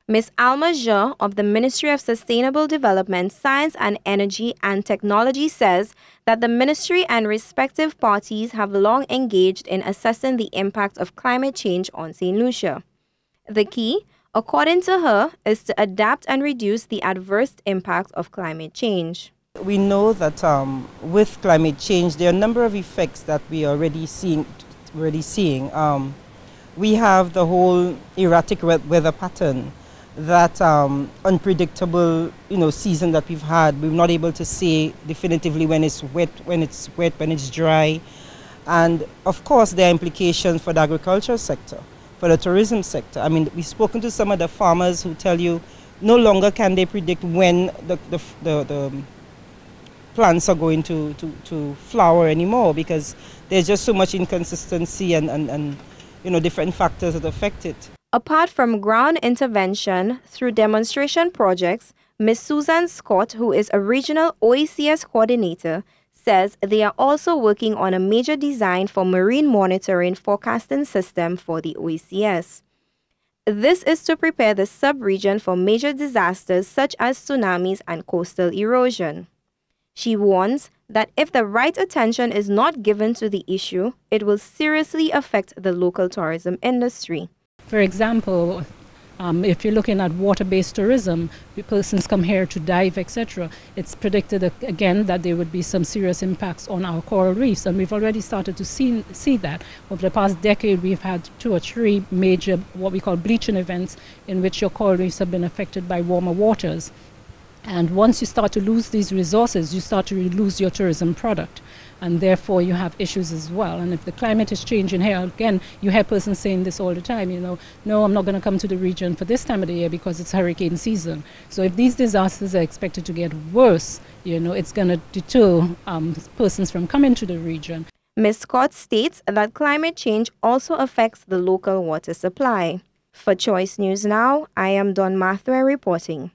Ms. Alma Zhe of the Ministry of Sustainable Development, Science and Energy and Technology says that the ministry and respective parties have long engaged in assessing the impact of climate change on St. Lucia. The key, according to her, is to adapt and reduce the adverse impact of climate change. We know that with climate change, there are a number of effects that we are already seeing. We have the whole erratic weather pattern, that unpredictable, season that we've had. We're not able to say definitively when it's wet, when it's dry, and of course there are implications for the agricultural sector, for the tourism sector. I mean, we've spoken to some of the farmers who tell you no longer can they predict when the plants are going to flower anymore, because there's just so much inconsistency and different factors that affect it. Apart from ground intervention through demonstration projects, Ms. Susan Scott, who is a regional OECS coordinator, says they are also working on a major design for marine monitoring forecasting system for the OECS. This is to prepare the sub-region for major disasters such as tsunamis and coastal erosion. She warns that if the right attention is not given to the issue, it will seriously affect the local tourism industry. For example, if you're looking at water-based tourism, persons come here to dive, etc., it's predicted again that there would be some serious impacts on our coral reefs, and we've already started to see that. Over the past decade, we've had 2 or 3 major, what we call bleaching events, in which your coral reefs have been affected by warmer waters. And once you start to lose these resources, you start to lose your tourism product. And therefore, you have issues as well. And if the climate is changing here, again, you hear persons saying this all the time, no, I'm not going to come to the region for this time of the year because it's hurricane season. So if these disasters are expected to get worse, it's going to deter persons from coming to the region. Ms. Scott states that climate change also affects the local water supply. For Choice News Now, I am Dawn Mathway reporting.